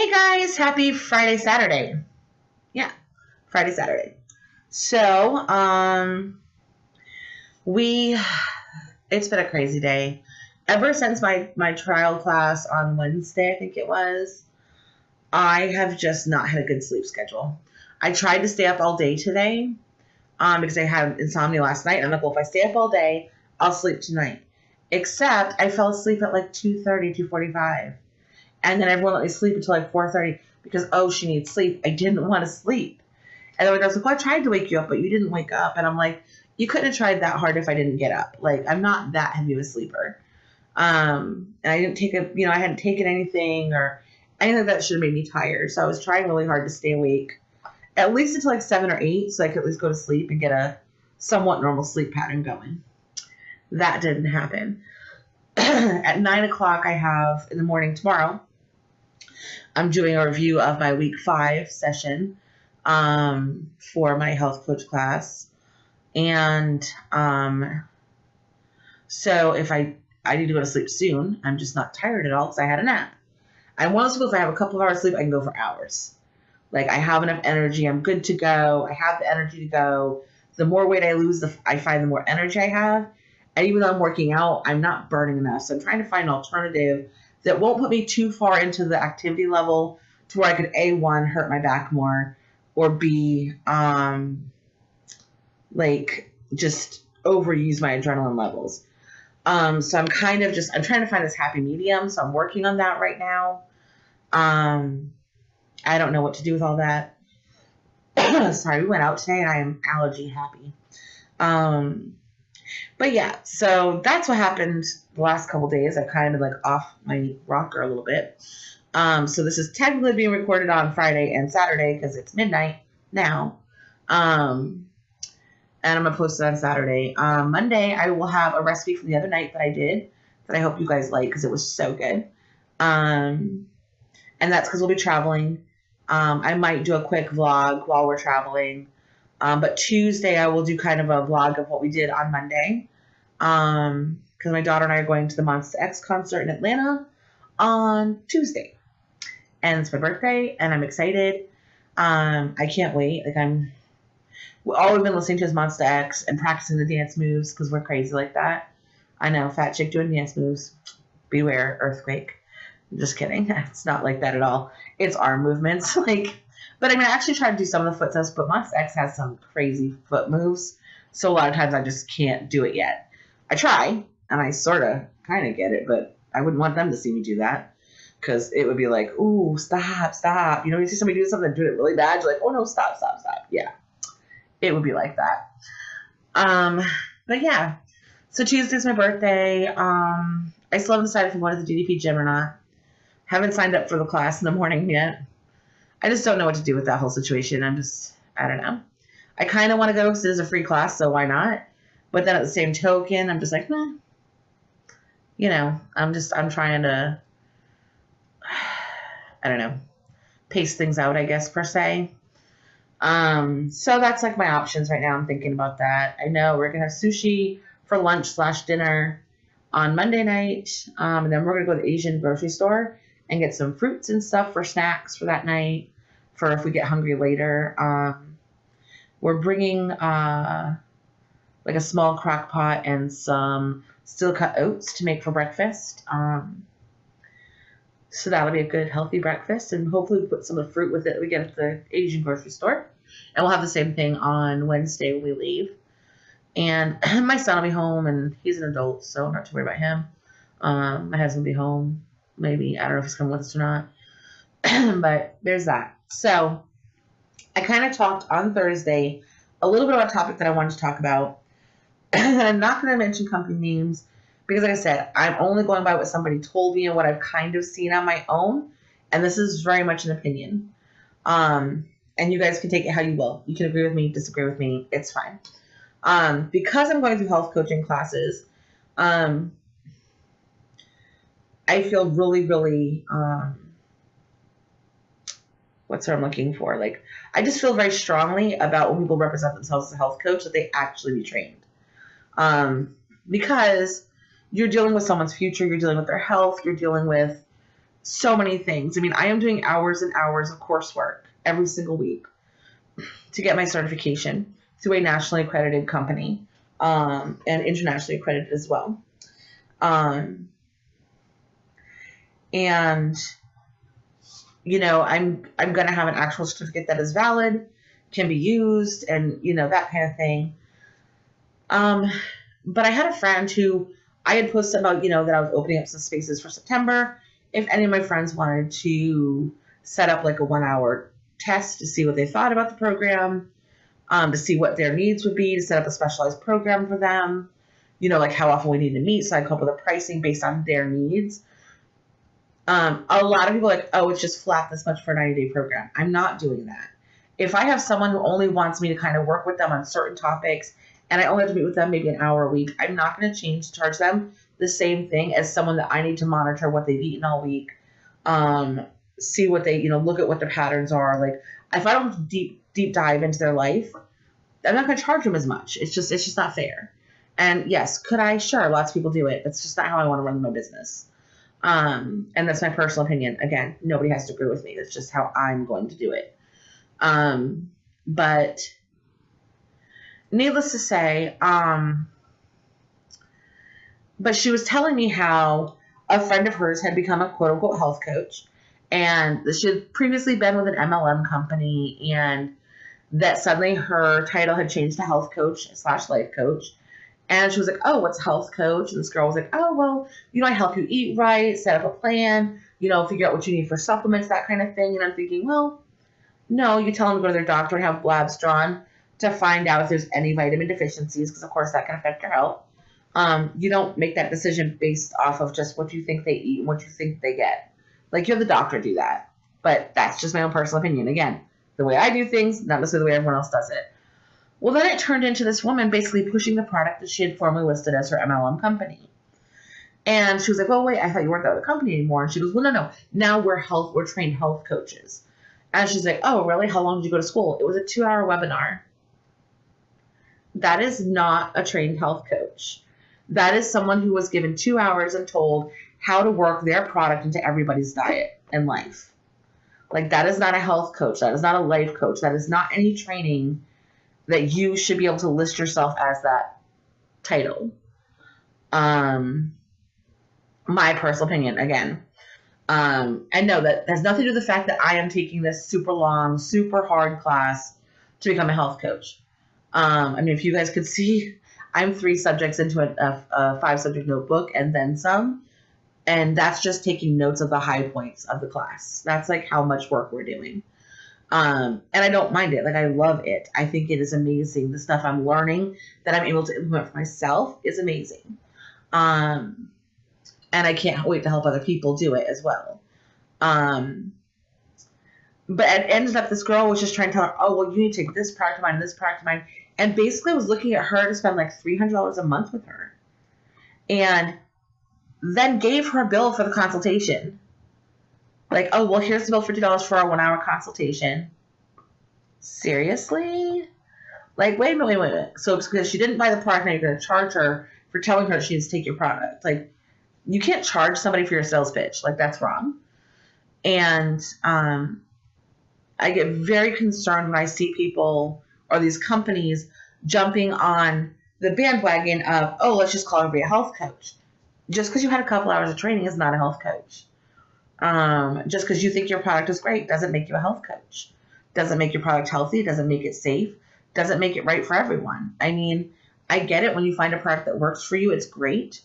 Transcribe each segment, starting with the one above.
Hey guys, happy Friday, Saturday. Yeah, Friday, Saturday. So, we, it's been a crazy day. Ever since my trial class on Wednesday, I think it was, I have just not had a good sleep schedule. I tried to stay up all day today, because I had insomnia last night. And I'm like, well, if I stay up all day, I'll sleep tonight. Except I fell asleep at like 2:30, 2:45. And then everyone let me sleep until like 4:30 because, oh, she needs sleep. I didn't want to sleep. And then I was like, well, I tried to wake you up, but you didn't wake up. And I'm like, you couldn't have tried that hard if I didn't get up. Like, I'm not that heavy of a sleeper. And I didn't take I hadn't taken anything or anything that should have made me tired. So I was trying really hard to stay awake at least until like 7 or 8 so I could at least go to sleep and get a somewhat normal sleep pattern going. That didn't happen. At 9 o'clock, I have in the morning tomorrow, I'm doing a review of my week 5 session for my health coach class. And so if I need to go to sleep soon, I'm just not tired at all because I had a nap. I'm one of those people, if I have a couple of hours sleep, I can go for hours. Like, I have enough energy. I'm good to go. I have the energy to go. The more weight I lose, I find the more energy I have. And even though I'm working out, I'm not burning enough. So I'm trying to find an alternative that won't put me too far into the activity level to where I could, A, one, hurt my back more, or B, just overuse my adrenaline levels. So I'm trying to find this happy medium. So I'm working on that right now. I don't know what to do with all that. Sorry, we went out today and I am allergy happy. But yeah, so that's what happened the last couple days. I've kind of been like off my rocker a little bit. So this is technically being recorded on Friday and Saturday because it's midnight now. And I'm going to post it on Saturday. Monday, I will have a recipe from the other night that I did that I hope you guys like because it was so good. And that's because we'll be traveling. I might do a quick vlog while we're traveling. But Tuesday, I will do kind of a vlog of what we did on Monday. Because my daughter and I are going to the Monster X concert in Atlanta on Tuesday. And it's my birthday, and I'm excited. I can't wait. All we've been listening to is Monster X and practicing the dance moves because we're crazy like that. I know, fat chick doing dance moves. Beware, earthquake. I'm just kidding. It's not like that at all. It's arm movements. But I actually tried to do some of the foot steps, but Monster X has some crazy foot moves. So a lot of times I just can't do it yet. I try, and I sort of kind of get it, but I wouldn't want them to see me do that because it would be like, ooh, stop. You see somebody do something and do it really bad, you're like, oh no, stop. Yeah, it would be like that. But yeah, so Tuesday's my birthday. I still haven't decided if I'm going to the DDP gym or not. Haven't signed up for the class in the morning yet. I just don't know what to do with that whole situation. I don't know. I kind of want to go because it is a free class, so why not? But then at the same token, I'm just like, nah. I'm trying to, I don't know, pace things out, I guess, per se. So that's like my options right now. I'm thinking about that. I know we're going to have sushi for lunch/dinner on Monday night. And then we're going to go to the Asian grocery store and get some fruits and stuff for snacks for that night, for if we get hungry later. We're bringing like a small crock pot and some steel cut oats to make for breakfast. So that'll be a good healthy breakfast, and hopefully we put some of the fruit with it we get at the Asian grocery store. And we'll have the same thing on Wednesday when we leave. And my son will be home, and he's an adult, so I'm not too worried about him. My husband will be home. Maybe. I don't know if he's coming with us or not. But there's that. So I kind of talked on Thursday a little bit about a topic that I wanted to talk about. And I'm not going to mention company names because, like I said, I'm only going by what somebody told me and what I've kind of seen on my own. And this is very much an opinion. And you guys can take it how you will. You can agree with me, disagree with me. It's fine. Because I'm going through health coaching classes, I feel really, really, what's what I'm looking for? I just feel very strongly about when people represent themselves as a health coach that they actually be trained. Because you're dealing with someone's future, you're dealing with their health, you're dealing with so many things. I mean, I am doing hours and hours of coursework every single week to get my certification through a nationally accredited company, and internationally accredited as well. And I'm going to have an actual certificate that is valid, can be used, and that kind of thing. But I had a friend who I had posted about, that I was opening up some spaces for September. If any of my friends wanted to set up like a 1-hour test to see what they thought about the program, to see what their needs would be, to set up a specialized program for them, like how often we need to meet. So I come up with a pricing based on their needs. A lot of people are like, oh, it's just flat this much for a 90-day program. I'm not doing that. If I have someone who only wants me to kind of work with them on certain topics, and I only have to meet with them maybe an hour a week, I'm not going to charge them the same thing as someone that I need to monitor what they've eaten all week, see what they, look at what their patterns are. Like, if I don't deep dive into their life, I'm not going to charge them as much. It's just not fair. And yes, could I? Sure, lots of people do it. That's just not how I want to run my business. And that's my personal opinion. Again, nobody has to agree with me. That's just how I'm going to do it. But needless to say, but she was telling me how a friend of hers had become a quote unquote health coach, and she had previously been with an MLM company, and that suddenly her title had changed to health coach / life coach. And she was like, oh, what's health coach? And this girl was like, oh, well, I help you eat right, set up a plan, figure out what you need for supplements, that kind of thing. And I'm thinking, well, no, you tell them to go to their doctor and have labs drawn to find out if there's any vitamin deficiencies, because, of course, that can affect your health. You don't make that decision based off of just what you think they eat and what you think they get. Like, you have the doctor do that. But that's just my own personal opinion. Again, the way I do things, not necessarily the way everyone else does it. Well, then it turned into this woman basically pushing the product that she had formerly listed as her MLM company. And she was like, well, wait, I thought you weren't that other company anymore. And she goes, well, no. Now we're trained health coaches. And she's like, oh, really? How long did you go to school? It was a 2-hour webinar. That is not a trained health coach. That is someone who was given 2 hours and told how to work their product into everybody's diet and life. Like, that is not a health coach. That is not a life coach. That is not any training that you should be able to list yourself as that title. My personal opinion, again. And no, that has nothing to do with the fact that I am taking this super long, super hard class to become a health coach. I mean, if you guys could see, I'm 3 subjects into a 5-subject notebook and then some. And that's just taking notes of the high points of the class. That's like how much work we're doing. And I don't mind it. Like, I love it. I think it is amazing. The stuff I'm learning that I'm able to implement for myself is amazing. And I can't wait to help other people do it as well. But it ended up this girl was just trying to tell her, oh, well, you need to take this product of mine and this product of mine. And basically was looking at her to spend like $300 a month with her. And then gave her a bill for the consultation. Like, oh, well, here's the bill, $50 for our 1-hour consultation. Seriously? Like, wait a minute. So it's because she didn't buy the product, now you're going to charge her for telling her she needs to take your product. Like, you can't charge somebody for your sales pitch. Like, that's wrong. And I get very concerned when I see people or these companies jumping on the bandwagon of, oh, let's just call everybody a health coach. Just because you had a couple hours of training is not a health coach. Just because you think your product is great doesn't make you a health coach. Doesn't make your product healthy, doesn't make it safe, doesn't make it right for everyone. I mean, I get it when you find a product that works for you, it's great.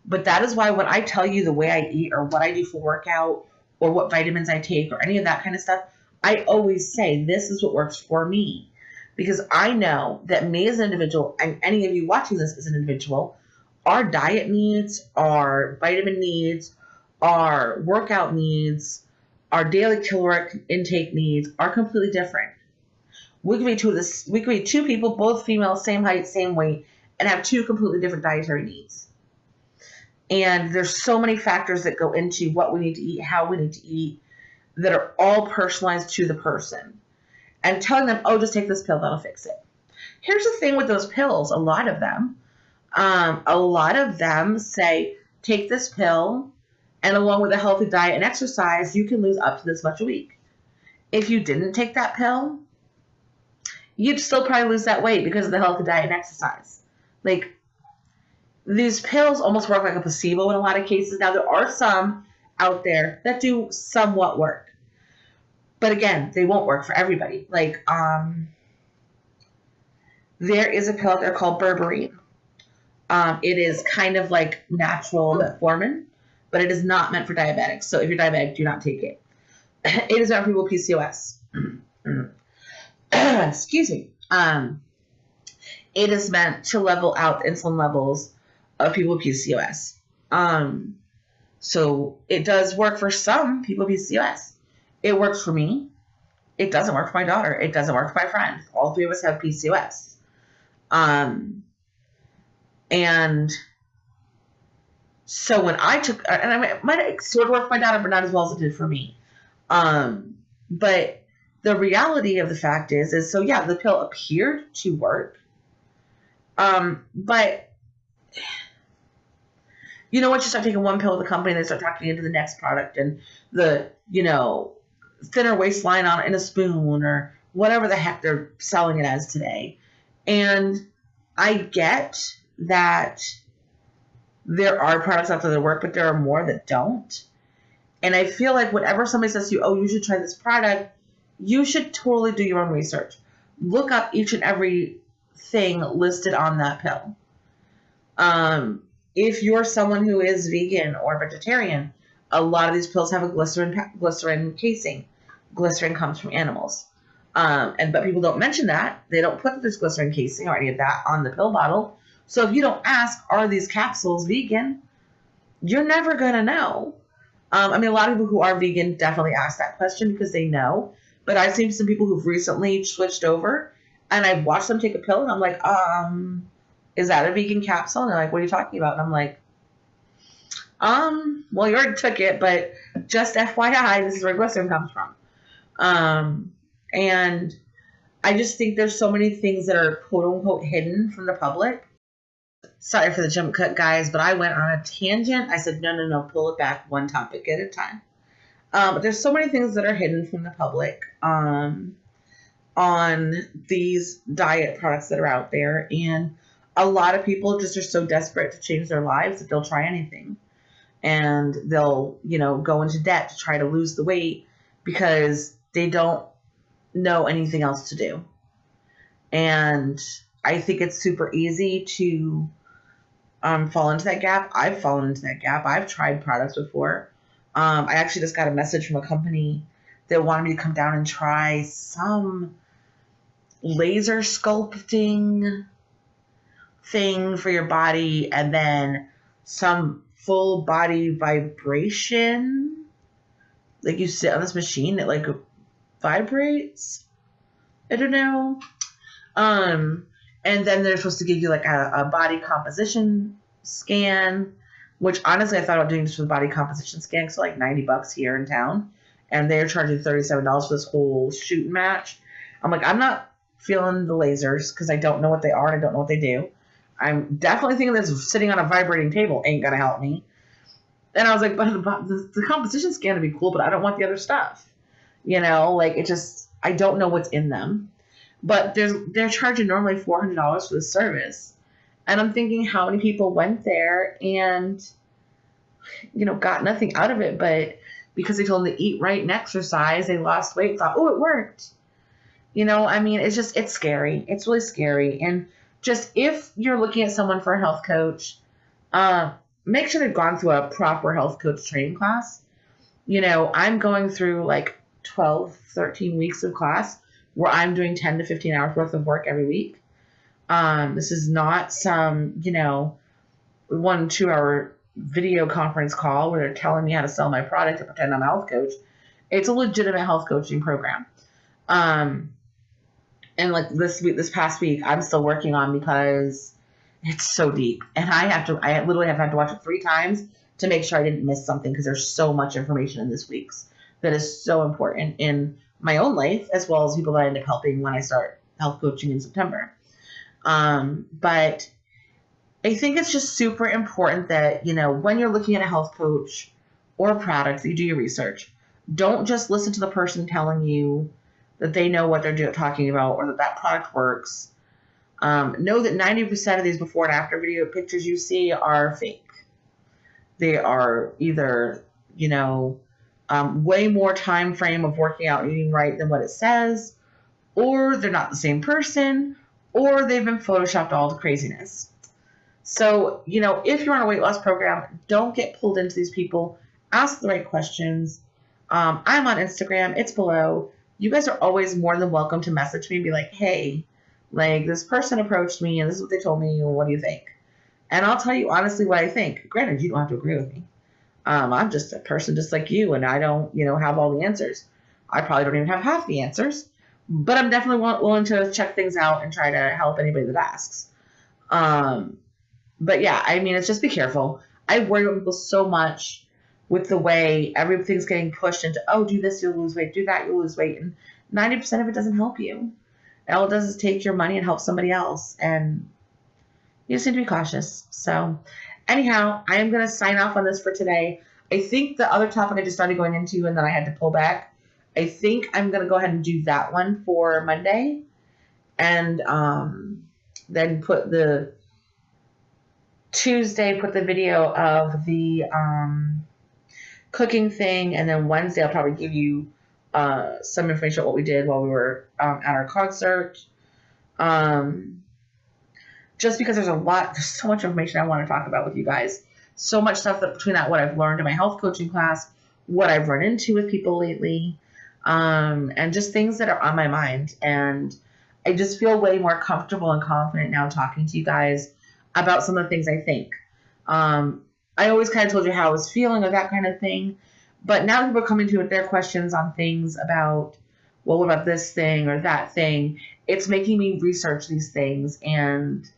But that is why when I tell you the way I eat or what I do for workout or what vitamins I take or any of that kind of stuff, I always say this is what works for me. Because I know that me as an individual, and any of you watching this as an individual, our diet needs, our vitamin needs, our workout needs, our daily caloric intake needs are completely different. We could be 2 people, both female, same height, same weight, and have 2 completely different dietary needs. And there's so many factors that go into what we need to eat, how we need to eat, that are all personalized to the person. And telling them, oh, just take this pill, that'll fix it. Here's the thing with those pills, a lot of them say, take this pill, And along with a healthy diet and exercise, you can lose up to this much a week. If you didn't take that pill, you'd still probably lose that weight because of the healthy diet and exercise. Like, these pills almost work like a placebo in a lot of cases. Now, there are some out there that do somewhat work. But again, they won't work for everybody. Like, there is a pill out there called berberine. It is kind of like natural metformin, but it is not meant for diabetics. So if you're diabetic, do not take it. It is meant for people with PCOS. Excuse me. It is meant to level out insulin levels of people with PCOS. So it does work for some people with PCOS. It works for me. It doesn't work for my daughter. It doesn't work for my friend. All three of us have PCOS. And so when I took, and it might sort of work for my daughter, but not as well as it did for me. But the reality of the fact is so yeah, the pill appeared to work. But you know, once you start taking one pill with the company, they start talking into the next product and the, thinner waistline on it in a spoon or whatever the heck they're selling it as today. And I get that there are products out there that work, but there are more that don't. And I feel like whenever somebody says to you, oh, you should try this product, you should totally do your own research. Look up each and every thing listed on that pill. If you're someone who is vegan or vegetarian, a lot of these pills have a glycerin casing. Glycerin comes from animals. But people don't mention that. They don't put this glycerin casing or any of that on the pill bottle. So if you don't ask, are these capsules vegan? You're never going to know. A lot of people who are vegan definitely ask that question because they know. But I've seen some people who've recently switched over, and I've watched them take a pill, and I'm like, is that a vegan capsule? And they're like, what are you talking about? And I'm like, well, you already took it, but just FYI, this is where glycerin comes from. And I just think there's so many things that are quote unquote hidden from the public. Sorry for the jump cut, guys, but I went on a tangent. I said, no, pull it back one topic at a time. But there's so many things that are hidden from the public on these diet products that are out there. And a lot of people just are so desperate to change their lives that they'll try anything. And they'll, go into debt to try to lose the weight because they don't know anything else to do. And I think it's super easy to fall into that gap. I've fallen into that gap. I've tried products before. I actually just got a message from a company that wanted me to come down and try some laser sculpting thing for your body and then some full body vibration. Like you sit on this machine, it like vibrates. I don't know. And then they're supposed to give you like a body composition scan, which honestly I thought about doing this for the body composition scan. So like $90 here in town, and they're charging $37 for this whole shoot and match. I'm like, I'm not feeling the lasers because I don't know what they are and I don't know what they do. I'm definitely thinking this sitting on a vibrating table ain't gonna help me. And I was like, but the composition scan would be cool, but I don't want the other stuff. I don't know what's in them. But they're charging normally $400 for the service. And I'm thinking how many people went there and, got nothing out of it. But because they told them to eat right and exercise, they lost weight, thought, oh, it worked. It's scary. It's really scary. And just if you're looking at someone for a health coach, make sure they've gone through a proper health coach training class. I'm going through like 12, 13 weeks of class where I'm doing 10 to 15 hours worth of work every week. This is not some, 1-2 hour video conference call where they're telling me how to sell my product to pretend I'm a health coach. It's a legitimate health coaching program. And like this past week, I'm still working on because it's so deep. And I literally have had to watch it 3 times to make sure I didn't miss something because there's so much information in this week's that is so important in my own life, as well as people that I end up helping when I start health coaching in September. But I think it's just super important that, when you're looking at a health coach or product, that you do your research. Don't just listen to the person telling you that they know what they're talking about or that that product works. Know that 90% of these before and after video pictures you see are fake. They are either, way more time frame of working out and eating right than what it says, or they're not the same person, or they've been photoshopped all to craziness. So, if you're on a weight loss program, don't get pulled into these people. Ask the right questions. I'm on Instagram. It's below. You guys are always more than welcome to message me and be like, hey, like this person approached me and this is what they told me. What do you think? And I'll tell you honestly what I think. Granted, you don't have to agree with me. I'm just a person just like you, and I don't, have all the answers. I probably don't even have half the answers, but I'm definitely willing to check things out and try to help anybody that asks. But yeah, I mean, it's just be careful. I worry about people so much with the way everything's getting pushed into, oh, do this, you'll lose weight, do that, you'll lose weight. And 90% of it doesn't help you. All it does is take your money and help somebody else. And you just need to be cautious. So anyhow, I am going to sign off on this for today. I think the other topic I just started going into and then I had to pull back, I think I'm going to go ahead and do that one for Monday. And then put the Tuesday, put the video of the cooking thing. And then Wednesday, I'll probably give you some information on what we did while we were at our concert. Just because there's so much information I want to talk about with you guys. So much stuff that between that, what I've learned in my health coaching class, what I've run into with people lately, and just things that are on my mind. And I just feel way more comfortable and confident now talking to you guys about some of the things I think. I always kind of told you how I was feeling or that kind of thing. But now people are coming to me with their questions on things about, well, what about this thing or that thing? It's making me research these things. And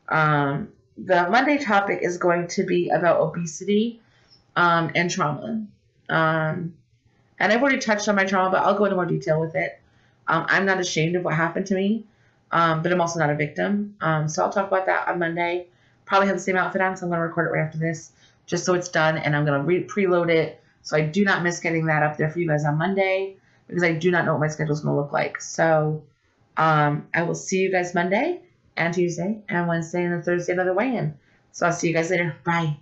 the Monday topic is going to be about obesity and trauma. And I've already touched on my trauma, but I'll go into more detail with it. I'm not ashamed of what happened to me, but I'm also not a victim. So I'll talk about that on Monday. Probably have the same outfit on, so I'm going to record it right after this, just so it's done, and I'm going to preload it so I do not miss getting that up there for you guys on Monday, because I do not know what my schedule is going to look like. So I will see you guys Monday and Tuesday and Wednesday and then Thursday another weigh-in. So I'll see you guys later. Bye.